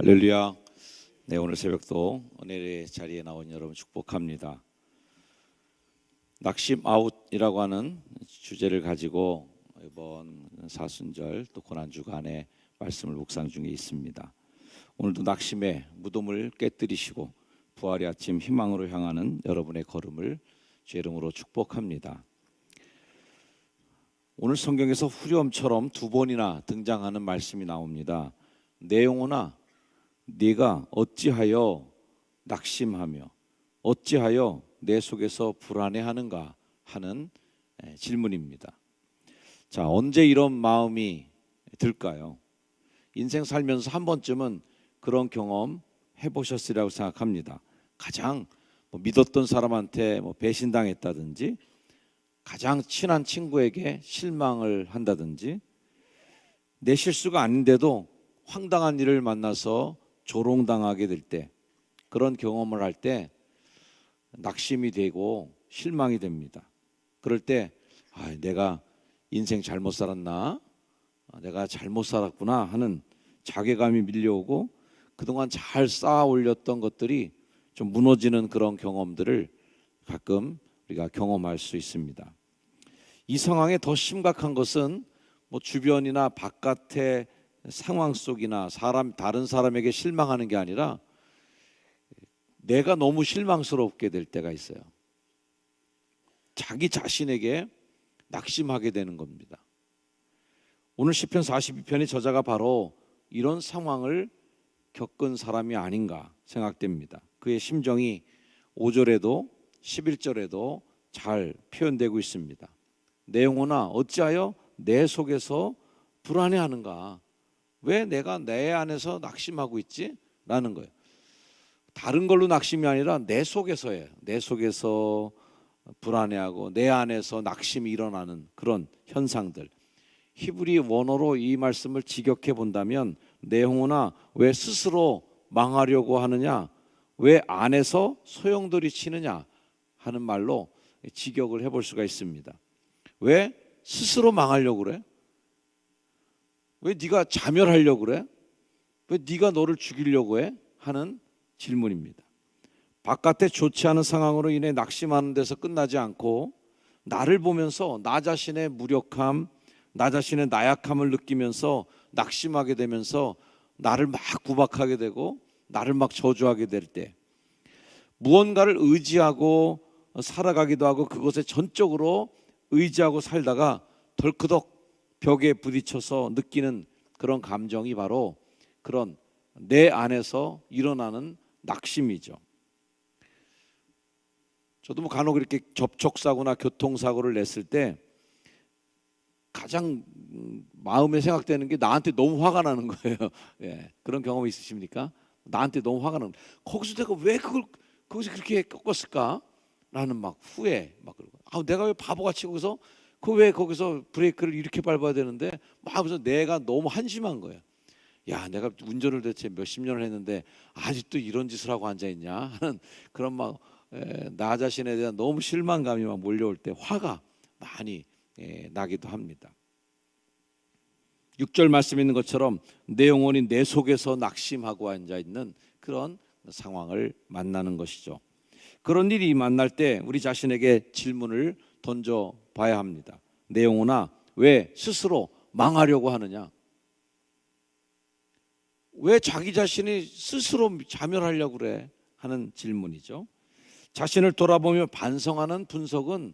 할렐루야. 네, 오늘 새벽도 은혜의 자리에 나온 여러분 축복합니다. 낙심 아웃이라고 하는 주제를 가지고 이번 사순절 또 고난주간에 말씀을 묵상 중에 있습니다. 오늘도 낙심의 무덤을 깨뜨리시고 부활의 아침 희망으로 향하는 여러분의 걸음을 주의 이름으로 축복합니다. 오늘 성경에서 후렴처럼 두 번이나 등장하는 말씀이 나옵니다. 내 영혼아 네가 어찌하여 낙심하며 어찌하여 내 속에서 불안해하는가 하는 질문입니다. 자, 언제 이런 마음이 들까요? 인생 살면서 한 번쯤은 그런 경험 해보셨으리라고 생각합니다. 가장 믿었던 사람한테 배신당했다든지, 가장 친한 친구에게 실망을 한다든지, 내 실수가 아닌데도 황당한 일을 만나서 조롱당하게 될 때, 그런 경험을 할 때 낙심이 되고 실망이 됩니다. 그럴 때 내가 인생 잘못 살았나? 내가 잘못 살았구나 하는 자괴감이 밀려오고 그동안 잘 쌓아 올렸던 것들이 좀 무너지는 그런 경험들을 가끔 우리가 경험할 수 있습니다. 이 상황에 더 심각한 것은 주변이나 바깥의 상황 속이나 다른 사람에게 실망하는 게 아니라 내가 너무 실망스럽게 될 때가 있어요. 자기 자신에게 낙심하게 되는 겁니다. 오늘 시편 42편의 저자가 바로 이런 상황을 겪은 사람이 아닌가 생각됩니다. 그의 심정이 5절에도 11절에도 잘 표현되고 있습니다. 내 영혼아 어찌하여 내 속에서 불안해하는가? 왜 내가 내 안에서 낙심하고 있지? 라는 거예요. 다른 걸로 낙심이 아니라 내 속에서예요. 내 속에서 불안해하고 내 안에서 낙심이 일어나는 그런 현상들. 히브리 원어로 이 말씀을 직역해 본다면 내 영혼아 왜 스스로 망하려고 하느냐? 왜 안에서 소용돌이 치느냐? 하는 말로 직역을 해볼 수가 있습니다. 왜 스스로 망하려고 그래? 왜 네가 자멸하려고 그래? 왜 네가 너를 죽이려고 해? 하는 질문입니다. 바깥에 좋지 않은 상황으로 인해 낙심하는 데서 끝나지 않고 나를 보면서 나 자신의 무력함, 나 자신의 나약함을 느끼면서 낙심하게 되면서 나를 막 구박하게 되고 나를 막 저주하게 될 때, 무언가를 의지하고 살아가기도 하고 그것에 전적으로 의지하고 살다가 덜크덕 벽에 부딪혀서 느끼는 그런 감정이 바로 그런 내 안에서 일어나는 낙심이죠. 저도 간혹 이렇게 접촉사고나 교통사고를 냈을 때 가장 마음에 생각되는 게 나한테 너무 화가 나는 거예요. 예, 그런 경험 있으십니까? 나한테 너무 화가 나는 거예요. 거기서 내가 왜 거기서 그렇게 꺾었을까? 라는 막 후회, 막 그러고 내가 왜 바보같이 거기서 브레이크를 이렇게 밟아야 되는데 그래서 내가 너무 한심한 거예요. 야, 내가 운전을 대체 몇십 년을 했는데 아직도 이런 짓을 하고 앉아있냐 하는 그런 나 자신에 대한 너무 실망감이 막 몰려올 때 화가 많이 나기도 합니다. 6절 말씀에 있는 것처럼 내 영혼이 내 속에서 낙심하고 앉아있는 그런 상황을 만나는 것이죠. 그런 일이 만날 때 우리 자신에게 질문을 던져봐야 합니다. 내 영혼아 왜 스스로 망하려고 하느냐? 왜 자기 자신이 스스로 자멸하려고 그래? 하는 질문이죠. 자신을 돌아보며 반성하는 분석은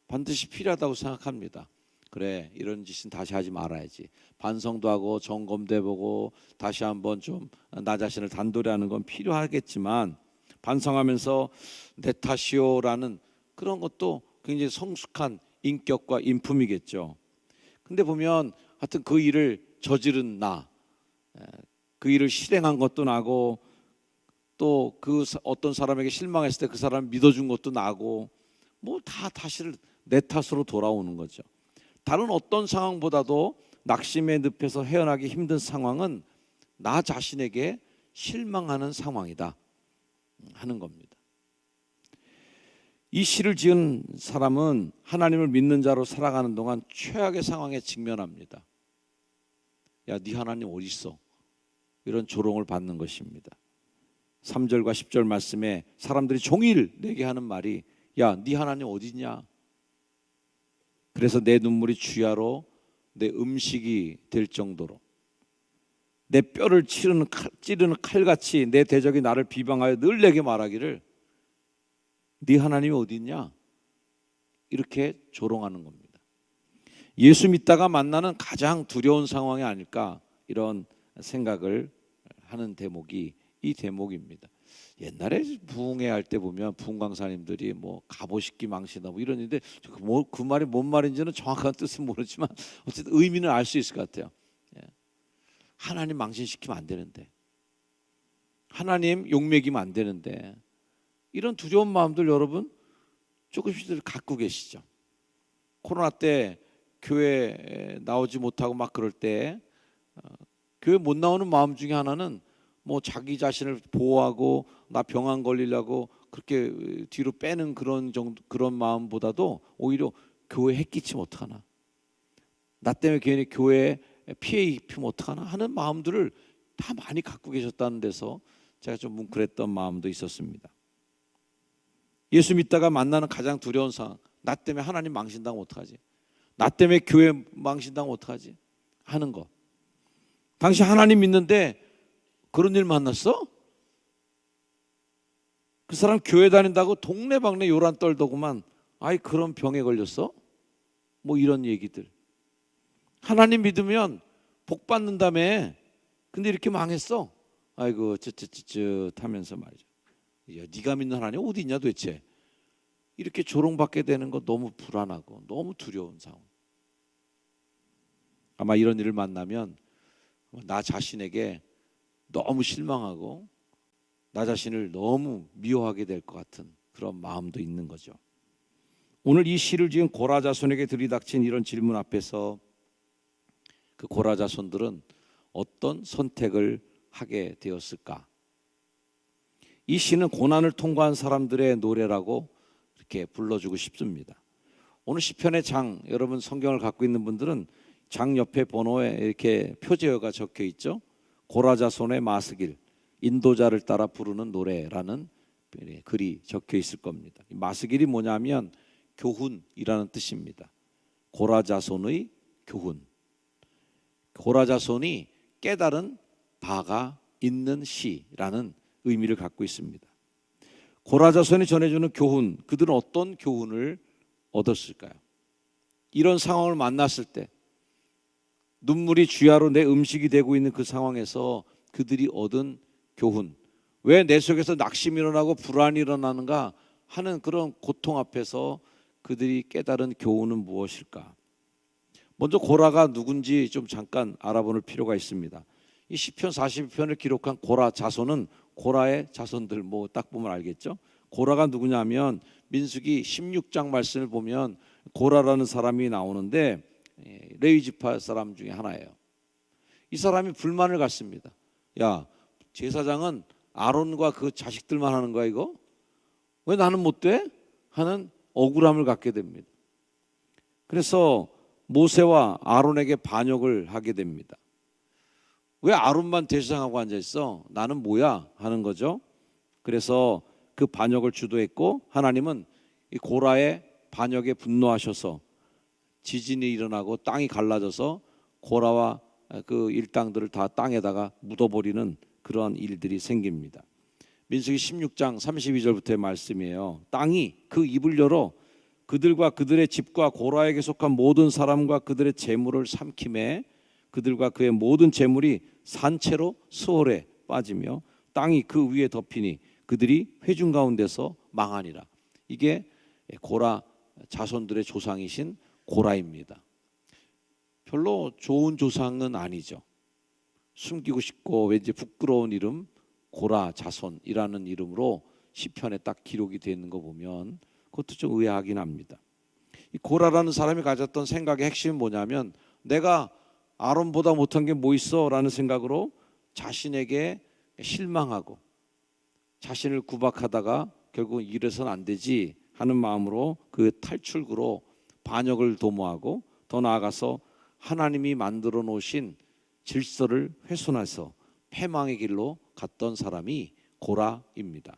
반드시 필요하다고 생각합니다. 그래, 이런 짓은 다시 하지 말아야지. 반성도 하고 점검도 해보고 다시 한번 좀 나 자신을 단도리하는 건 필요하겠지만 반성하면서 내 탓이요라는 그런 것도 굉장히 성숙한 인격과 인품이겠죠. 근데 보면 하여튼 그 일을 저지른 그 일을 실행한 것도 나고 또 그 어떤 사람에게 실망했을 때 그 사람을 믿어준 것도 나고 다시 내 탓으로 돌아오는 거죠. 다른 어떤 상황보다도 낙심의 늪에서 헤어나기 힘든 상황은 나 자신에게 실망하는 상황이다 하는 겁니다. 이 시를 지은 사람은 하나님을 믿는 자로 살아가는 동안 최악의 상황에 직면합니다. 야, 네 하나님 어디 있어? 이런 조롱을 받는 것입니다. 3절과 10절 말씀에 사람들이 종일 내게 하는 말이 야, 네 하나님 어디냐? 그래서 내 눈물이 주야로 내 음식이 될 정도로 내 뼈를 찌르는 칼같이 내 대적이 나를 비방하여 늘 내게 말하기를 네 하나님이 어디 있냐? 이렇게 조롱하는 겁니다. 예수 믿다가 만나는 가장 두려운 상황이 아닐까 이런 생각을 하는 대목이 이 대목입니다. 옛날에 부흥회 할 때 보면 부흥 강사님들이 뭐 갑오식기 망신다 뭐 이러는데 그 말이 뭔 말인지는 정확한 뜻은 모르지만 어쨌든 의미는 알 수 있을 것 같아요. 하나님 망신시키면 안 되는데, 하나님 욕먹이면 안 되는데, 이런 두려운 마음들 여러분 조금씩 갖고 계시죠. 코로나 때 교회 나오지 못하고 막 그럴 때 교회 못 나오는 마음 중에 하나는 뭐 자기 자신을 보호하고 나 병 안 걸리려고 그렇게 뒤로 빼는 그런 마음보다도 오히려 교회 해끼치면 어떡하나, 나 때문에 괜히 교회에 피해 입히면 어떡하나 하는 마음들을 다 많이 갖고 계셨다는 데서 제가 좀 뭉클했던 마음도 있었습니다. 예수 믿다가 만나는 가장 두려운 상황, 나 때문에 하나님 망신당하면 어떡하지, 나 때문에 교회 망신당하면 어떡하지 하는 거. 당시 하나님 믿는데 그런 일 만났어? 그 사람 교회 다닌다고 동네방네 요란 떨더구만. 아이 그런 병에 걸렸어? 뭐 이런 얘기들. 하나님 믿으면 복 받는다며. 근데 이렇게 망했어. 아이고 쯧쯧쯧쯧 하면서 말이죠. 야, 네가 믿는 하나님 어디 있냐 도대체. 이렇게 조롱받게 되는 거 너무 불안하고 너무 두려운 상황. 아마 이런 일을 만나면 나 자신에게 너무 실망하고 나 자신을 너무 미워하게 될 것 같은 그런 마음도 있는 거죠. 오늘 이 시를 지은 고라 자손에게 들이닥친 이런 질문 앞에서 그 고라 자손들은 어떤 선택을 하게 되었을까? 이 시는 고난을 통과한 사람들의 노래라고 이렇게 불러주고 싶습니다. 오늘 시편의 장, 여러분 성경을 갖고 있는 분들은 장 옆에 번호에 이렇게 표제어가 적혀 있죠. 고라 자손의 마스길, 인도자를 따라 부르는 노래라는 글이 적혀 있을 겁니다. 마스길이 뭐냐면 교훈이라는 뜻입니다. 고라 자손의 교훈. 고라 자손이 깨달은 바가 있는 시라는 의미를 갖고 있습니다. 고라 자손이 전해주는 교훈, 그들은 어떤 교훈을 얻었을까요? 이런 상황을 만났을 때 눈물이 주야로 내 음식이 되고 있는 그 상황에서 그들이 얻은 교훈, 왜 내 속에서 낙심이 일어나고 불안이 일어나는가 하는 그런 고통 앞에서 그들이 깨달은 교훈은 무엇일까? 먼저 고라가 누군지 좀 잠깐 알아볼 필요가 있습니다. 이 시편 42편을 기록한 고라 자손은 고라의 자손들, 뭐 딱 보면 알겠죠? 고라가 누구냐면 민수기 16장 말씀을 보면 고라라는 사람이 나오는데 레위 지파 사람 중에 하나예요. 이 사람이 불만을 갖습니다. 야, 제사장은 아론과 그 자식들만 하는 거야 이거? 왜 나는 못 돼? 하는 억울함을 갖게 됩니다. 그래서 모세와 아론에게 반역을 하게 됩니다. 왜 아론만 대제사장하고 앉아있어? 나는 뭐야? 하는 거죠. 그래서 그 반역을 주도했고 하나님은 이 고라의 반역에 분노하셔서 지진이 일어나고 땅이 갈라져서 고라와 그 일당들을 다 땅에다가 묻어버리는 그러한 일들이 생깁니다. 민수기 16장 32절부터의 말씀이에요. 땅이 그 입을 열어 그들과 그들의 집과 고라에게 속한 모든 사람과 그들의 재물을 삼키매 그들과 그의 모든 재물이 산채로 수월에 빠지며 땅이 그 위에 덮이니 그들이 회중 가운데서 망하니라. 이게 고라 자손들의 조상이신 고라입니다. 별로 좋은 조상은 아니죠. 숨기고 싶고 왠지 부끄러운 이름 고라 자손이라는 이름으로 시편에 딱 기록이 되어 있는 거 보면 그것도 좀 의아하긴 합니다. 이 고라라는 사람이 가졌던 생각의 핵심은 뭐냐면 내가 아론보다 못한 게 뭐 있어? 라는 생각으로 자신에게 실망하고 자신을 구박하다가 결국 이래서는 안 되지 하는 마음으로 그 탈출구로 반역을 도모하고 더 나아가서 하나님이 만들어 놓으신 질서를 훼손해서 패망의 길로 갔던 사람이 고라입니다.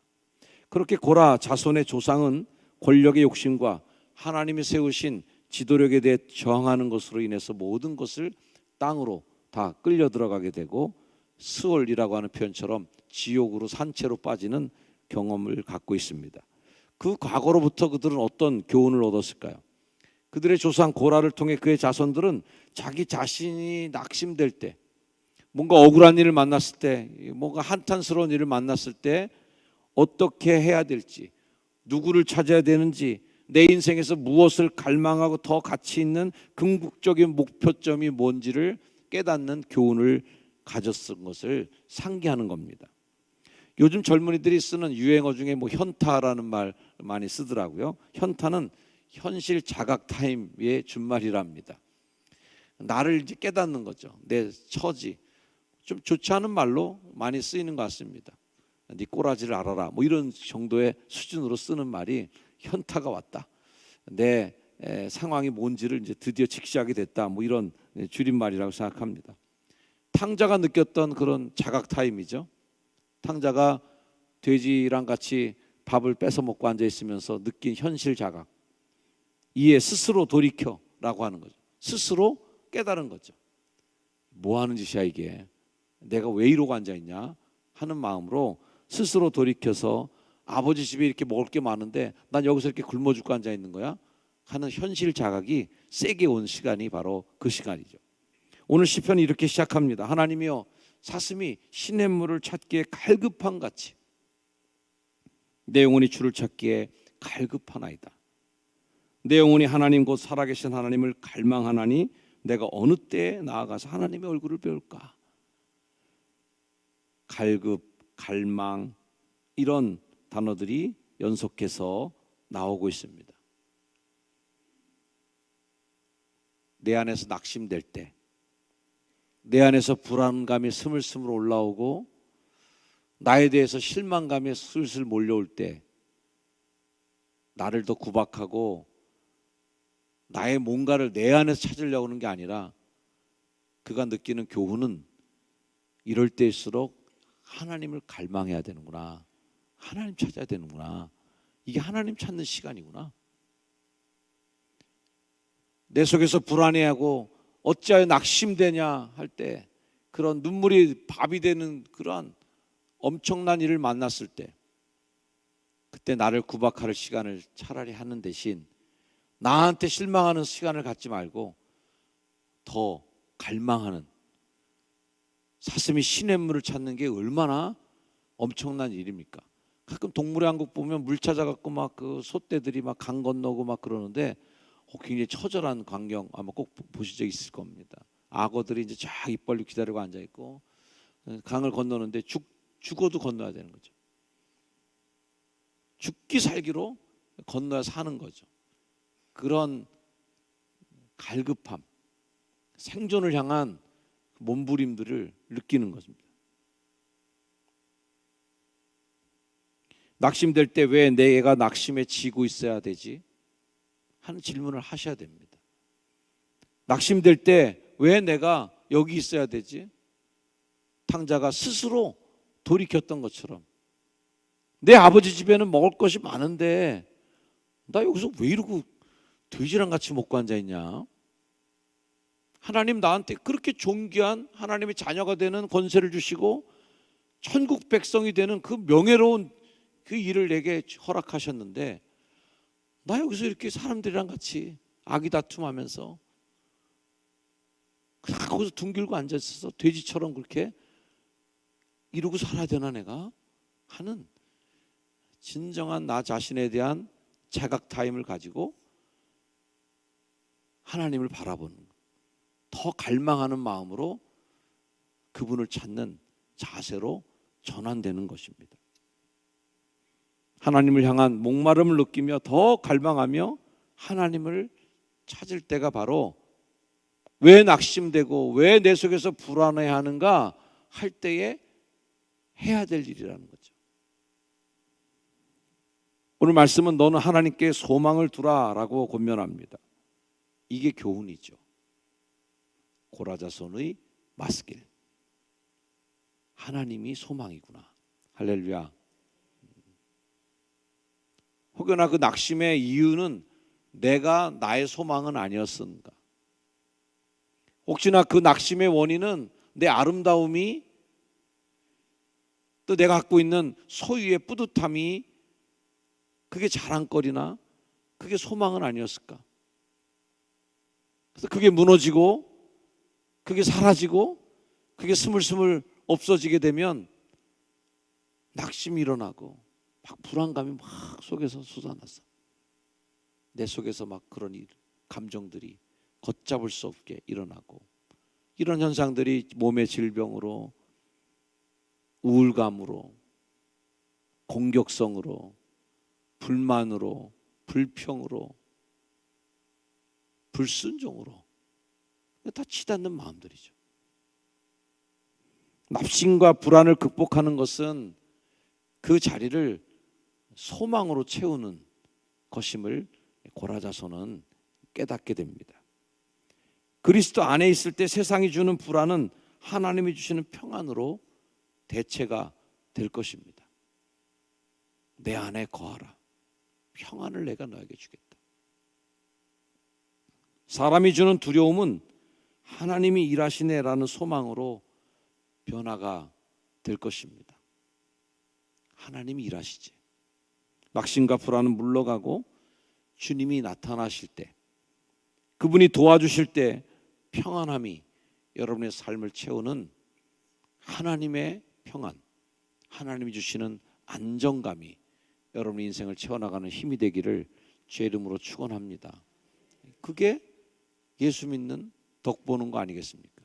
그렇게 고라 자손의 조상은 권력의 욕심과 하나님이 세우신 지도력에 대해 저항하는 것으로 인해서 모든 것을 땅으로 다 끌려 들어가게 되고 스월이라고 하는 표현처럼 지옥으로 산채로 빠지는 경험을 갖고 있습니다. 그 과거로부터 그들은 어떤 교훈을 얻었을까요? 그들의 조상 고라를 통해 그의 자손들은 자기 자신이 낙심될 때, 뭔가 억울한 일을 만났을 때, 뭔가 한탄스러운 일을 만났을 때 어떻게 해야 될지, 누구를 찾아야 되는지, 내 인생에서 무엇을 갈망하고 더 가치 있는 궁극적인 목표점이 뭔지를 깨닫는 교훈을 가졌은 것을 상기하는 겁니다. 요즘 젊은이들이 쓰는 유행어 중에 뭐 현타라는 말 많이 쓰더라고요. 현타는 현실 자각 타임의 준말이랍니다. 나를 이제 깨닫는 거죠. 내 처지. 좀 좋지 않은 말로 많이 쓰이는 것 같습니다. 네 꼬라지를 알아라. 뭐 이런 정도의 수준으로 쓰는 말이 현타가 왔다. 내 상황이 뭔지를 이제 드디어 직시하게 됐다. 뭐 이런 줄임말이라고 생각합니다. 탕자가 느꼈던 그런 자각 타임이죠. 탕자가 돼지랑 같이 밥을 뺏어 먹고 앉아 있으면서 느낀 현실 자각. 이에 스스로 돌이켜라고 하는 거죠. 스스로 깨달은 거죠. 뭐 하는 짓이야 이게. 내가 왜 이러고 앉아 있냐 하는 마음으로 스스로 돌이켜서 아버지 집에 이렇게 먹을 게 많은데 난 여기서 이렇게 굶어 죽고 앉아 있는 거야 하는 현실 자각이 세게 온 시간이 바로 그 시간이죠. 오늘 시편이 이렇게 시작합니다. 하나님이여 사슴이 시냇물을 찾기에 갈급한 같이 내 영혼이 주를 찾기에 갈급하나이다. 내 영혼이 하나님 곧 살아계신 하나님을 갈망하나니 내가 어느 때에 나아가서 하나님의 얼굴을 배울까. 갈급, 갈망 이런 단어들이 연속해서 나오고 있습니다. 내 안에서 낙심될 때, 내 안에서 불안감이 스물스물 올라오고 나에 대해서 실망감이 슬슬 몰려올 때 나를 더 구박하고 나의 뭔가를 내 안에서 찾으려고 하는 게 아니라 그가 느끼는 교훈은 이럴 때일수록 하나님을 갈망해야 되는구나. 하나님 찾아야 되는구나. 이게 하나님 찾는 시간이구나. 내 속에서 불안해하고 어찌하여 낙심되냐 할 때 그런 눈물이 밥이 되는 그러한 엄청난 일을 만났을 때 그때 나를 구박할 시간을 차라리 하는 대신 나한테 실망하는 시간을 갖지 말고 더 갈망하는 사슴이 시냇물을 찾는 게 얼마나 엄청난 일입니까? 가끔 동물의 왕국 보면 물 찾아갖고 막 그 소떼들이 막 강 건너고 막 그러는데 굉장히 처절한 광경 아마 꼭 보신 적 있을 겁니다. 악어들이 이제 쫙 입 벌리고 기다리고 앉아 있고 강을 건너는데 죽어도 건너야 되는 거죠. 죽기 살기로 건너야 사는 거죠. 그런 갈급함, 생존을 향한 몸부림들을 느끼는 것입니다. 낙심될 때 왜 내가 낙심에 지고 있어야 되지? 하는 질문을 하셔야 됩니다. 낙심될 때 왜 내가 여기 있어야 되지? 탕자가 스스로 돌이켰던 것처럼 내 아버지 집에는 먹을 것이 많은데 나 여기서 왜 이러고 돼지랑 같이 먹고 앉아있냐? 하나님 나한테 그렇게 존귀한 하나님의 자녀가 되는 권세를 주시고 천국 백성이 되는 그 명예로운 그 일을 내게 허락하셨는데 나 여기서 이렇게 사람들이랑 같이 아기다툼하면서 그냥 거기서 둥길고 앉아있어서 돼지처럼 그렇게 이러고 살아야 되나 내가? 하는 진정한 나 자신에 대한 자각 타임을 가지고 하나님을 바라보는 더 갈망하는 마음으로 그분을 찾는 자세로 전환되는 것입니다. 하나님을 향한 목마름을 느끼며 더 갈망하며 하나님을 찾을 때가 바로 왜 낙심되고 왜 내 속에서 불안해하는가 할 때에 해야 될 일이라는 거죠. 오늘 말씀은 너는 하나님께 소망을 두라라고 권면합니다. 이게 교훈이죠. 고라자손의 맞길. 하나님이 소망이구나. 할렐루야. 혹여나 그 낙심의 이유는 내가 나의 소망은 아니었는가? 혹시나 그 낙심의 원인은 내 아름다움이, 또 내가 갖고 있는 소유의 뿌듯함이 그게 자랑거리나 그게 소망은 아니었을까? 그래서 그게 무너지고 그게 사라지고 그게 스물스물 없어지게 되면 낙심이 일어나고 막 불안감이 막 속에서 솟아났어. 내 속에서 막 그런 감정들이 걷잡을 수 없게 일어나고, 이런 현상들이 몸의 질병으로, 우울감으로, 공격성으로, 불만으로, 불평으로, 불순종으로 다 치닫는 마음들이죠. 낙심과 불안을 극복하는 것은 그 자리를 소망으로 채우는 것임을 고라자서는 깨닫게 됩니다. 그리스도 안에 있을 때 세상이 주는 불안은 하나님이 주시는 평안으로 대체가 될 것입니다. 내 안에 거하라. 평안을 내가 너에게 주겠다. 사람이 주는 두려움은 하나님이 일하시네라는 소망으로 변화가 될 것입니다. 하나님이 일하시지. 낙심과 불안은 물러가고 주님이 나타나실 때, 그분이 도와주실 때 평안함이 여러분의 삶을 채우는 하나님의 평안, 하나님이 주시는 안정감이 여러분의 인생을 채워나가는 힘이 되기를 주의 이름으로 축원합니다. 그게 예수 믿는 덕 보는 거 아니겠습니까?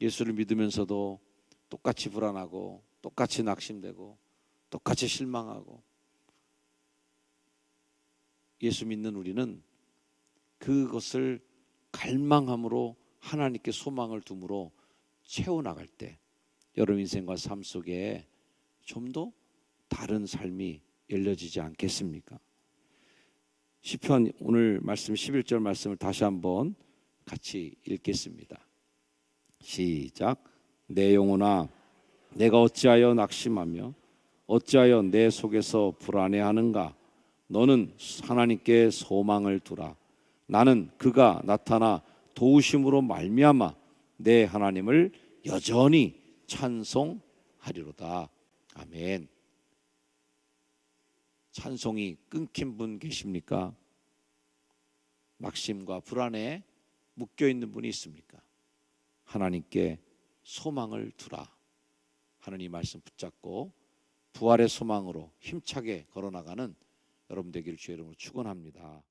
예수를 믿으면서도 똑같이 불안하고 똑같이 낙심되고 똑같이 실망하고, 예수 믿는 우리는 그것을 갈망함으로 하나님께 소망을 둠으로 채워나갈 때 여러분 인생과 삶 속에 좀 더 다른 삶이 열려지지 않겠습니까? 시편 오늘 말씀 11절 말씀을 다시 한번 같이 읽겠습니다. 시작. 내 영혼아 내가 어찌하여 낙심하며 어찌하여 내 속에서 불안해하는가? 너는 하나님께 소망을 두라. 나는 그가 나타나 도우심으로 말미암아 내 하나님을 여전히 찬송하리로다. 아멘. 찬송이 끊긴 분 계십니까? 낙심과 불안에 묶여 있는 분이 있습니까? 하나님께 소망을 두라. 하나님 말씀 붙잡고 부활의 소망으로 힘차게 걸어나가는 여러분 되기를 주의 이름으로 축원합니다.